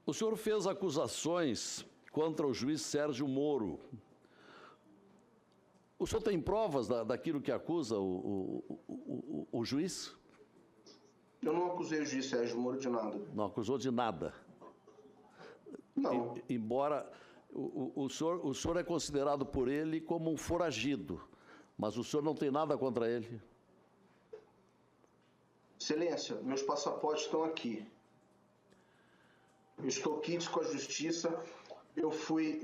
O senhor fez acusações contra o juiz Sérgio Moro. O senhor tem provas daquilo que acusa o juiz? Eu não acusei o juiz Sérgio Moro de nada. Não acusou de nada? Não. Embora o senhor é considerado por ele como um foragido, mas o senhor não tem nada contra ele? Excelência, meus passaportes estão aqui. Eu estou quites com a justiça. Eu fui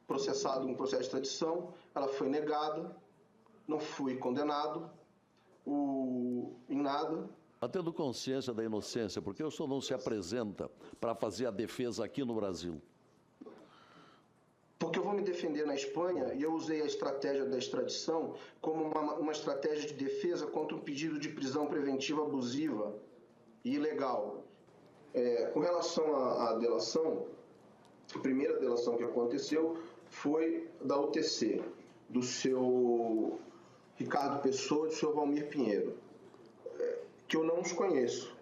processado em um processo de extradição, ela foi negada, não fui condenado em nada. Está tendo consciência da inocência, porque o senhor não se apresenta para fazer a defesa aqui no Brasil? Porque eu vou me defender na Espanha e eu usei a estratégia da extradição como uma estratégia de defesa contra um pedido de prisão preventiva abusiva e ilegal. Com relação à delação, a primeira delação que aconteceu foi da UTC, do seu Ricardo Pessoa e do seu Valmir Pinheiro, que eu não os conheço.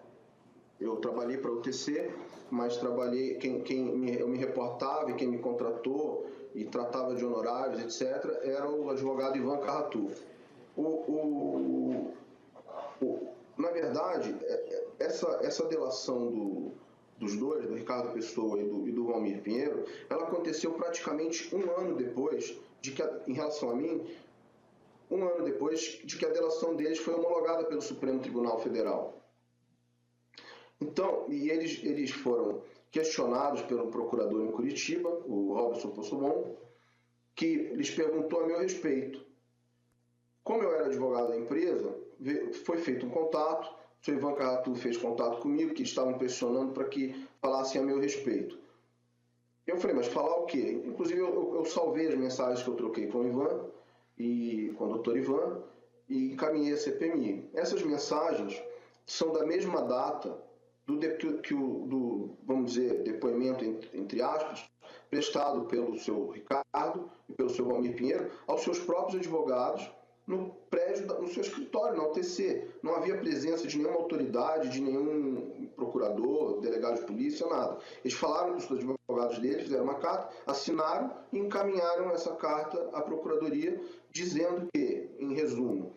Eu trabalhei para a UTC, mas trabalhei, eu me reportava e quem me contratou e tratava de honorários, etc., era o advogado Ivan Carratu. Na verdade, essa delação dos dois, do Ricardo Pessoa e do Valmir Pinheiro, ela aconteceu praticamente um ano depois, em relação a mim, um ano depois de que a delação deles foi homologada pelo Supremo Tribunal Federal. Então, e eles foram questionados pelo procurador em Curitiba, o Robson Possobon, que lhes perguntou a meu respeito. Como eu era advogado da empresa, foi feito um contato, o senhor Ivan Carratu fez contato comigo, que estavam pressionando para que falassem a meu respeito. Eu falei, mas falar o quê? Inclusive, eu salvei as mensagens que eu troquei com o Ivan e com o doutor Ivan e encaminhei a CPMI. Essas mensagens são da mesma data do vamos dizer, depoimento, entre aspas, prestado pelo seu Ricardo e pelo seu Valmir Pinheiro aos seus próprios advogados no prédio, no seu escritório, na UTC. Não havia presença de nenhuma autoridade, de nenhum procurador, delegado de polícia, nada. Eles falaram com os advogados deles, fizeram uma carta, assinaram e encaminharam essa carta à Procuradoria, dizendo que, em resumo,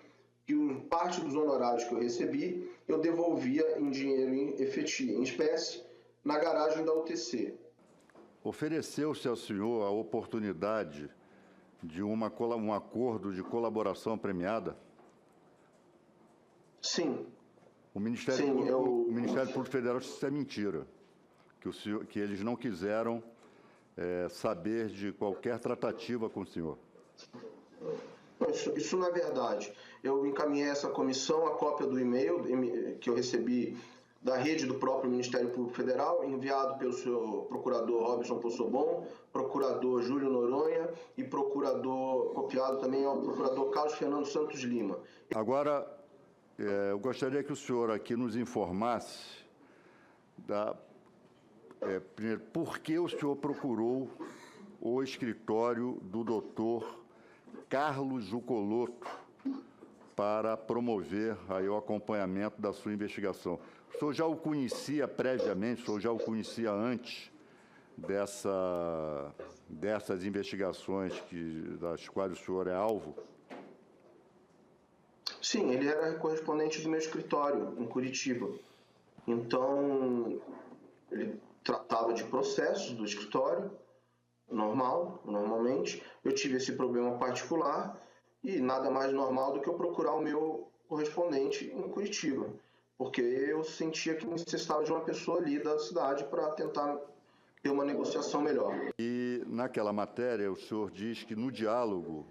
que parte dos honorários que eu recebi, eu devolvia em dinheiro em espécie, na garagem da UTC. Ofereceu-se ao senhor a oportunidade de um acordo de colaboração premiada? Sim. O Ministério Público Federal disse que isso é mentira, que eles não quiseram saber de qualquer tratativa com o senhor. Isso não é verdade. Eu encaminhei essa comissão a cópia do e-mail que eu recebi da rede do próprio Ministério Público Federal, enviado pelo seu procurador Robson Possobon, procurador Júlio Noronha e copiado também ao procurador Carlos Fernando Santos Lima. Agora, eu gostaria que o senhor aqui nos informasse primeiro, por que o senhor procurou o escritório do doutor Carlos Zuccolotto para promover aí o acompanhamento da sua investigação. O senhor já o conhecia previamente, o senhor já o conhecia antes dessas investigações das quais o senhor é alvo? Sim, ele era correspondente do meu escritório, em Curitiba. Então, ele tratava de processos do escritório, normalmente. Eu tive esse problema particular e nada mais normal do que eu procurar o meu correspondente em Curitiba, porque eu sentia que necessitava de uma pessoa ali da cidade para tentar ter uma negociação melhor. E naquela matéria o senhor diz que no diálogo,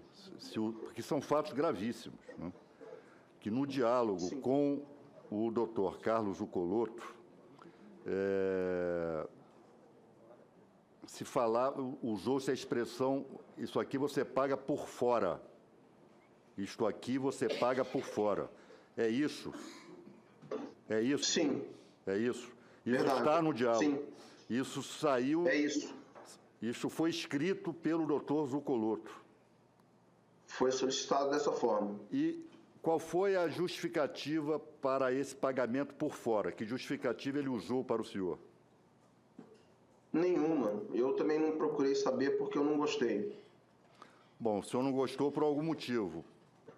que são fatos gravíssimos, né? Que no diálogo Sim. com o doutor Carlos Zuccolotto, usou-se a expressão, isso aqui você paga por fora. Isto aqui você paga por fora. É isso? É isso? Sim. É isso? Isso Verdade. Está no diálogo. Sim. Isso saiu... É isso. Isso foi escrito pelo doutor Zuccolotto. Foi solicitado dessa forma. E qual foi a justificativa para esse pagamento por fora? Que justificativa ele usou para o senhor? Nenhuma. Eu também não procurei saber porque eu não gostei. Bom, o senhor não gostou por algum motivo.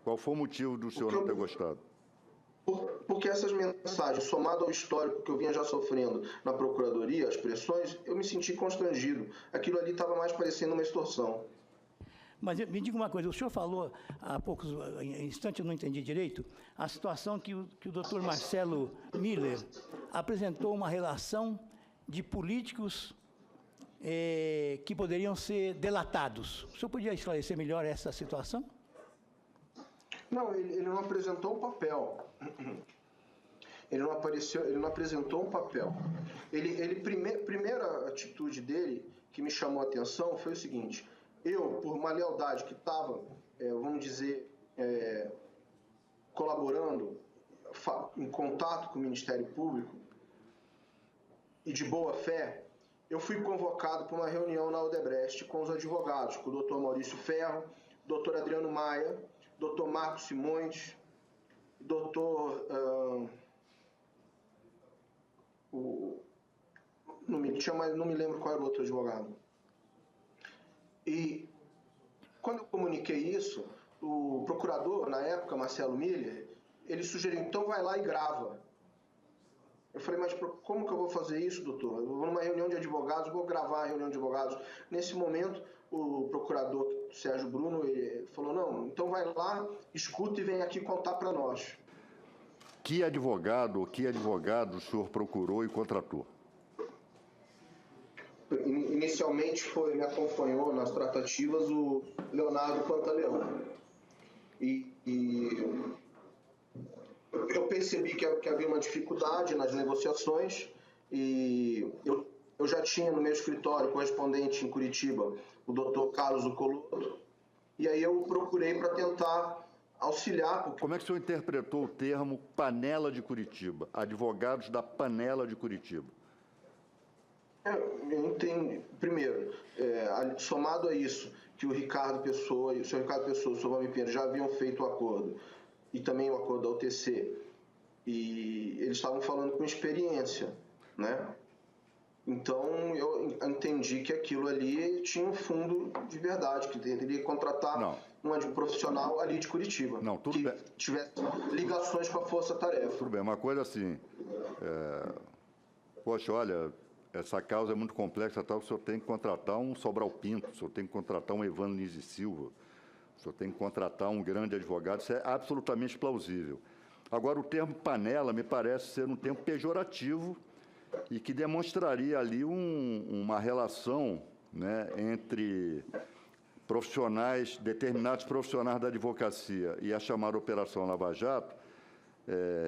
Qual foi o motivo do senhor não ter gostado? Porque essas mensagens, somado ao histórico que eu vinha já sofrendo na Procuradoria, as pressões, eu me senti constrangido. Aquilo ali estava mais parecendo uma extorsão. Mas me diga uma coisa, o senhor falou há poucos instantes, eu não entendi direito, a situação que o doutor Marcelo Miller apresentou uma relação de políticos que poderiam ser delatados. O senhor podia esclarecer melhor essa situação? Não, ele não apresentou um papel. Ele não apresentou um papel. Primeira atitude dele que me chamou a atenção foi o seguinte: eu, por uma lealdade que estava, vamos dizer, colaborando, em contato com o Ministério Público e de boa fé, eu fui convocado para uma reunião na Odebrecht com os advogados, com o doutor Maurício Ferro, doutor Adriano Maia, doutor Marcos Simões, doutor... não me lembro qual era o outro advogado. E quando eu comuniquei isso, o procurador, na época, Marcelo Miller, ele sugeriu, então vai lá e grava. Eu falei, mas como que eu vou fazer isso, doutor? Eu vou numa reunião de advogados, vou gravar a reunião de advogados. Nesse momento, o procurador Sérgio Bruno ele falou, não, então vai lá, escuta e vem aqui contar para nós. Que advogado o senhor procurou e contratou? Inicialmente me acompanhou nas tratativas o Leonardo Pantaleão. E eu percebi que havia uma dificuldade nas negociações e eu já tinha no meu escritório correspondente em Curitiba o doutor Carlos Zuccolotto, e aí eu procurei para tentar auxiliar. Porque... Como é que o senhor interpretou o termo panela de Curitiba, advogados da panela de Curitiba? Eu entendi. Primeiro, somado a isso, que o Ricardo Pessoa e o senhor Ricardo Pessoa e o senhor Valmir Pinheiro já haviam feito o acordo, e também o acordo da UTC, e eles estavam falando com experiência, né? Então, eu entendi que aquilo ali tinha um fundo de verdade, que teria que contratar um profissional ali de Curitiba, que tivesse ligações com a Força Tarefa. Tudo bem, uma coisa assim, poxa, olha, essa causa é muito complexa, tal, que o senhor tem que contratar um Sobral Pinto, o senhor tem que contratar um Evandro Nise Silva, o senhor tem que contratar um grande advogado, isso é absolutamente plausível. Agora, o termo panela me parece ser um termo pejorativo e que demonstraria ali uma relação, né, entre profissionais, determinados profissionais da advocacia e a chamada Operação Lava Jato,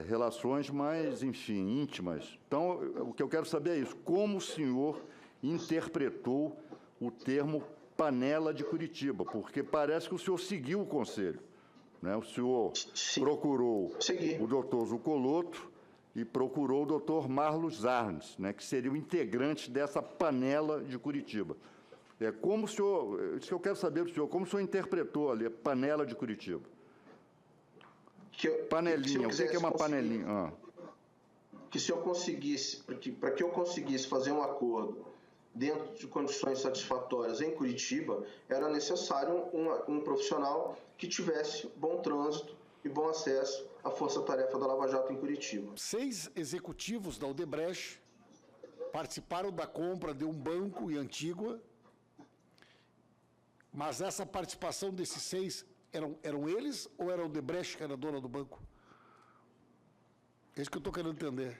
relações mais, enfim, íntimas. Então, o que eu quero saber é isso, como o senhor interpretou o termo panela de Curitiba, porque parece que o senhor seguiu o conselho, né? O senhor procurou o doutor Zuccolotto e procurou o doutor Marlos Arnes, né, que seria o integrante dessa panela de Curitiba. Como o senhor, isso que eu quero saber do senhor, como o senhor interpretou ali a panela de Curitiba? Panelinha, o que é uma panelinha? Que se eu conseguisse, para que eu conseguisse fazer um acordo dentro de condições satisfatórias em Curitiba, era necessário um profissional que tivesse bom trânsito e bom acesso à força-tarefa da Lava Jato em Curitiba. 6 executivos da Odebrecht participaram da compra de um banco em Antígua, mas essa participação desses 6 eram eles ou era a Odebrecht que era dona do banco? É isso que eu estou querendo entender.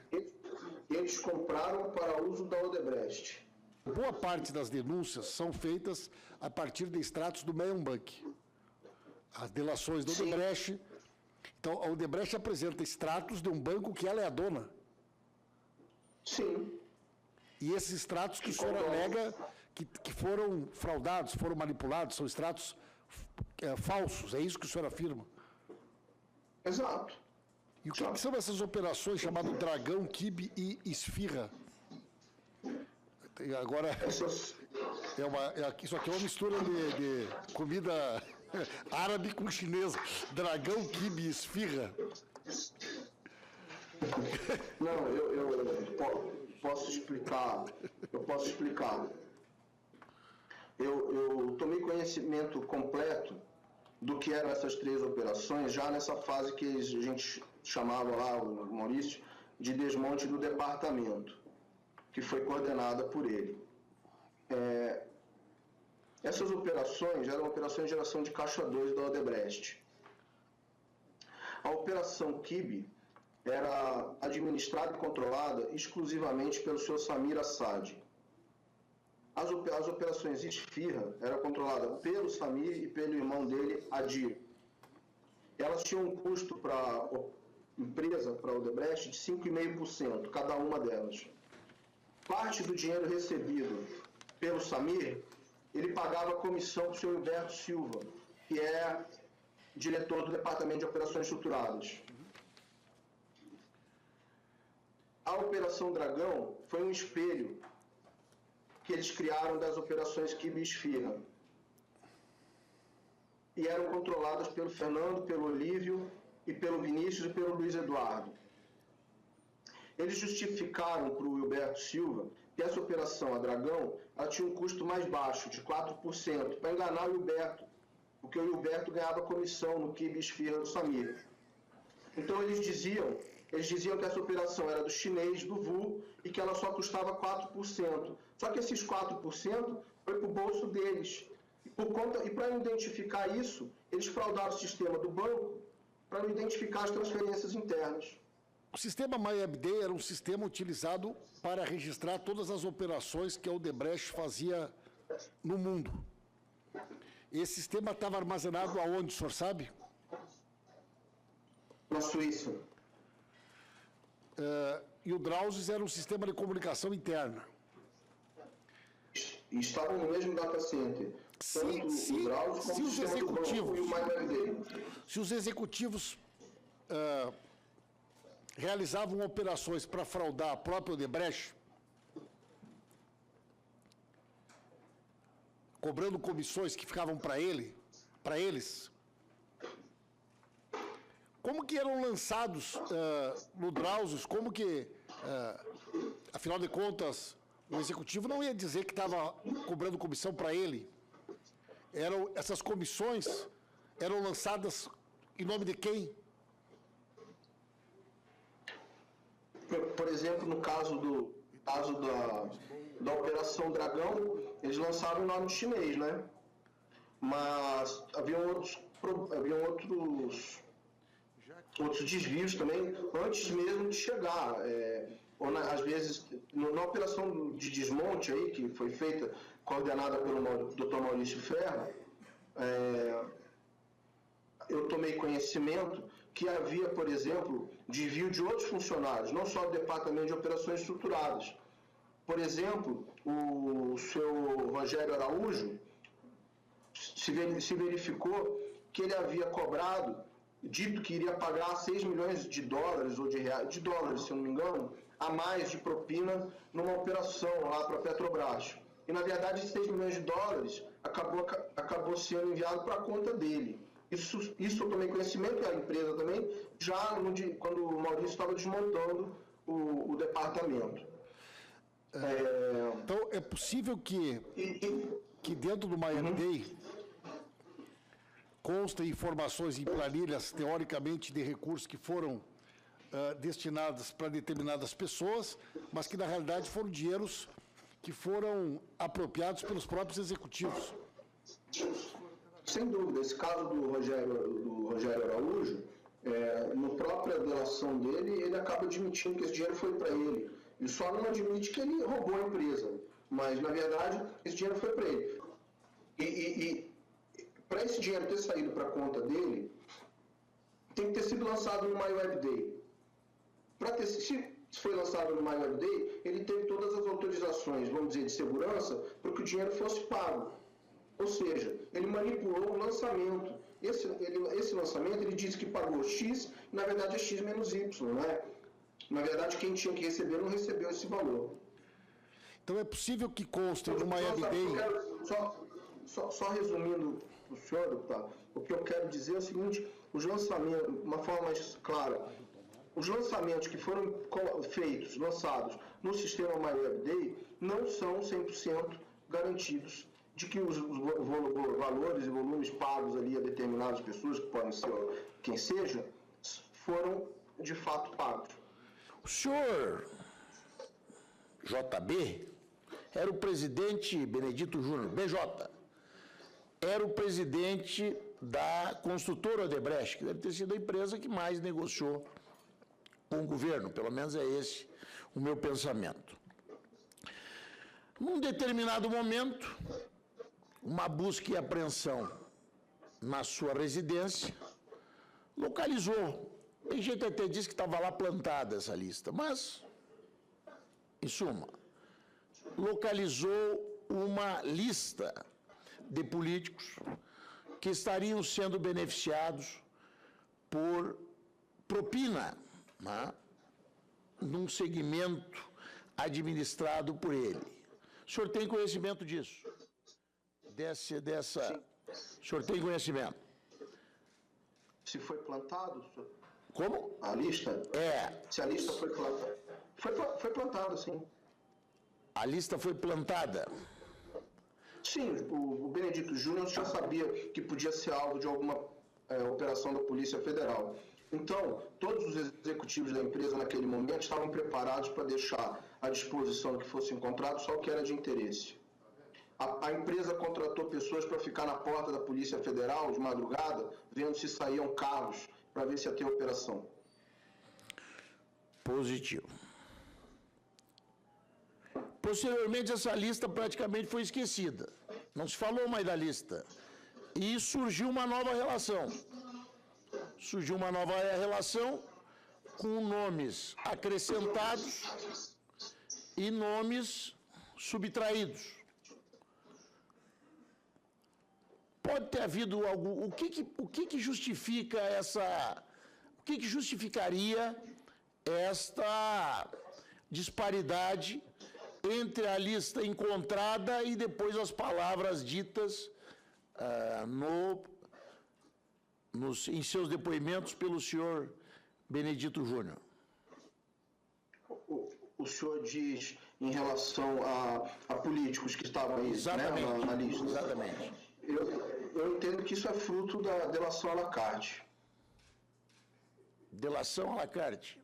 Eles compraram para uso da Odebrecht. Boa parte das denúncias são feitas a partir de extratos do Meyer Bank. As delações da Odebrecht. Então, a Odebrecht apresenta extratos de um banco que ela é a dona. Sim. E esses extratos que o senhor alega que foram fraudados, foram manipulados, são extratos falsos, é isso que o senhor afirma? Exato. E o que são essas operações chamadas Dragão, Quibe e Esfirra? Agora, isso aqui é uma mistura de comida árabe com chinesa. Dragão, quibe e esfirra. Não, eu posso explicar Eu posso explicar. Eu tomei conhecimento completo do que eram essas 3 operações já nessa fase que a gente chamava lá, o Maurício, de desmonte do departamento, que foi coordenada por ele. Essas operações eram operações de geração de caixa 2 da Odebrecht. A operação Kibe era administrada e controlada exclusivamente pelo Sr. Samir Assad. As operações Esfirra eram controladas pelo Samir e pelo irmão dele, Adir. Elas tinham um custo para a empresa, para a Odebrecht, de 5,5%, cada uma delas. Parte do dinheiro recebido pelo Samir, ele pagava comissão para o Sr. Humberto Silva, que é diretor do Departamento de Operações Estruturadas. A Operação Dragão foi um espelho que eles criaram das operações Kibe e Esfirra. E eram controladas pelo Fernando, pelo Olívio, e pelo Vinícius e pelo Luiz Eduardo. Eles justificaram para o Hilberto Silva que essa operação, a Dragão, ela tinha um custo mais baixo, de 4%, para enganar o Hilberto, porque o Hilberto ganhava comissão no Kibe e Esfirra do Samir. Então eles diziam que essa operação era do chinês, do VU, e que ela só custava 4%. Só que esses 4% foi para o bolso deles. E para identificar isso, eles fraudaram o sistema do banco para não identificar as transferências internas. O sistema MyABD era um sistema utilizado para registrar todas as operações que a Odebrecht fazia no mundo. Esse sistema estava armazenado aonde, o senhor sabe? Na Suíça. E o Drauzes era um sistema de comunicação interna. E estavam no mesmo data center. Tanto o Drauzes como o sistema do banco e o MyABD. Se os executivos realizavam operações para fraudar a própria Odebrecht, cobrando comissões que ficavam para eles, como que eram lançados no Drauzes, como que, afinal de contas, o executivo não ia dizer que estava cobrando comissão para ele. Essas comissões eram lançadas em nome de quem? Por exemplo, no caso da Operação Dragão, eles lançaram o nome chinês, né? Mas haviam outros desvios também antes mesmo de chegar. Às vezes, na operação de desmonte aí, que foi feita, coordenada pelo Dr. Maurício Ferro, eu tomei conhecimento que havia, por exemplo, desvio de outros funcionários, não só do Departamento de Operações Estruturadas. Por exemplo, o seu Rogério Araújo se verificou que ele havia cobrado, dito que iria pagar 6 milhões de dólares, ou de dólares, se eu não me engano, a mais de propina numa operação lá para a Petrobras. E, na verdade, esses 6 milhões de dólares acabou sendo enviado para a conta dele. Isso eu tomei conhecimento, e a empresa também, já quando o Maurício estava desmontando o departamento. Então, é possível que dentro do MyABD constem informações em planilhas, teoricamente, de recursos que foram destinados para determinadas pessoas, mas que, na realidade, foram dinheiros que foram apropriados pelos próprios executivos. Sem dúvida. Esse caso do Rogério Araújo, na própria delação dele, ele acaba admitindo que esse dinheiro foi para ele. Ele só não admite que ele roubou a empresa, mas, na verdade, esse dinheiro foi para ele. E para esse dinheiro ter saído para a conta dele, tem que ter sido lançado no MyWebDay. Se foi lançado no MyWebDay, ele teve todas as autorizações, vamos dizer, de segurança, para que o dinheiro fosse pago. Ou seja, ele manipulou o lançamento. Esse lançamento, ele disse que pagou X, e, na verdade é X menos Y, né? Na verdade, quem tinha que receber não recebeu esse valor. Então é possível que conste no MyABD... Só resumindo para o senhor, deputado, o que eu quero dizer é o seguinte: os lançamentos, de uma forma mais clara, os lançamentos que foram feitos, lançados no sistema MyWebDay, não são 100% garantidos de que os valores e volumes pagos ali a determinadas pessoas, que podem ser quem seja, foram de fato pagos. O senhor JB era o presidente, Benedito Júnior, BJ, era o presidente da construtora Odebrecht, que deve ter sido a empresa que mais negociou com o governo, pelo menos é esse o meu pensamento. Num determinado momento, uma busca e apreensão na sua residência localizou. Tem gente até disse que estava lá plantada essa lista, mas, em suma, localizou uma lista de políticos que estariam sendo beneficiados por propina, né, num segmento administrado por ele. O senhor tem conhecimento disso? O senhor tem conhecimento? Se foi plantado, senhor? Como? A lista? Se a lista foi plantada. Foi plantada, sim. A lista foi plantada? Sim, o Benedito Júnior já sabia que podia ser alvo de alguma operação da Polícia Federal. Então, todos os executivos da empresa naquele momento estavam preparados para deixar à disposição do que fosse encontrado só o que era de interesse. A empresa contratou pessoas para ficar na porta da Polícia Federal de madrugada, vendo se saíam carros para ver se ia ter operação. Positivo. Posteriormente, essa lista praticamente foi esquecida. Não se falou mais da lista. E surgiu uma nova relação. Surgiu uma nova relação com nomes acrescentados e nomes subtraídos. Pode ter havido algum... O que justifica essa... O que justificaria esta disparidade entre a lista encontrada e depois as palavras ditas em seus depoimentos pelo senhor Benedito Júnior? O senhor diz em relação a políticos que estavam aí, exatamente, né, na lista? Exatamente. Eu entendo que isso é fruto da delação à la carte. Delação à la carte.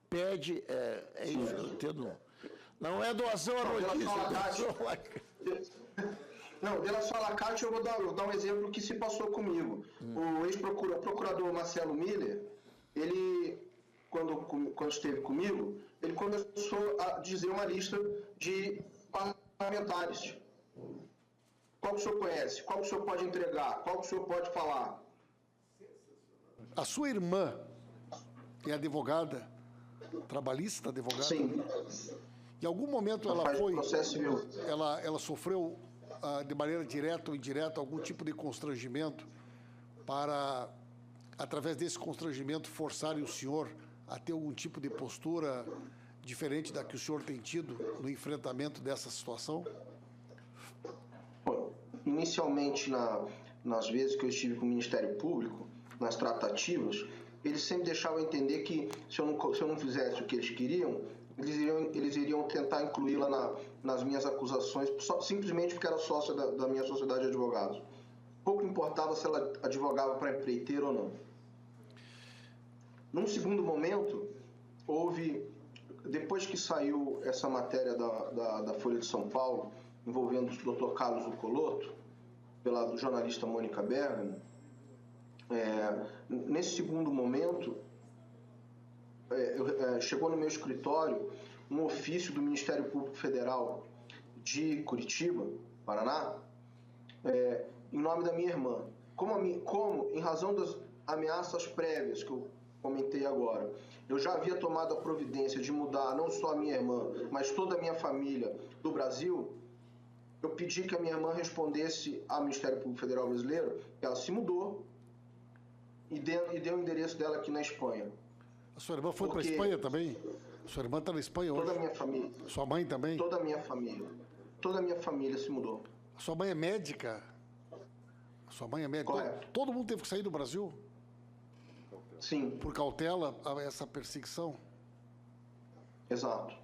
Pede, isso, eu entendo. Não é doação à notícia, é doação à la carte. Não, delação à la carte eu vou dar um exemplo que se passou comigo. O ex-procurador Marcelo Miller, ele, quando esteve comigo, ele começou a dizer uma lista de parlamentares. Qual que o senhor conhece? Qual que o senhor pode entregar? Qual que o senhor pode falar? A sua irmã é advogada, trabalhista, advogada? Sim. Em algum momento ela Faz foi... processo civil. Ela sofreu, de maneira direta ou indireta, algum tipo de constrangimento para, através desse constrangimento, forçarem o senhor a ter algum tipo de postura diferente da que o senhor tem tido no enfrentamento dessa situação? Bom, inicialmente, nas vezes que eu estive com o Ministério Público, nas tratativas, eles sempre deixavam entender que se eu não fizesse o que eles queriam, eles iriam tentar incluí-la nas minhas acusações, simplesmente porque era sócia da minha sociedade de advogados. Pouco importava se ela advogava para empreiteiro ou não. Num segundo momento, depois que saiu essa matéria da Folha de São Paulo, envolvendo o Dr. Carlos Zuccolotto, pela jornalista Mônica Bergamo, nesse segundo momento, chegou no meu escritório um ofício do Ministério Público Federal de Curitiba, Paraná, em nome da minha irmã. Como, em razão das ameaças prévias que eu comentei agora, eu já havia tomado a providência de mudar não só a minha irmã, mas toda a minha família do Brasil, eu pedi que a minha irmã respondesse ao Ministério Público Federal brasileiro, que ela se mudou e deu o endereço dela aqui na Espanha. A sua irmã foi para a Espanha também? A sua irmã está na Espanha hoje? Toda a minha família. Sua mãe também? Toda a minha família. Toda a minha família se mudou. A sua mãe é médica? A sua mãe é médica? Correto. Todo mundo teve que sair do Brasil? Sim, por cautela a essa perseguição? exato.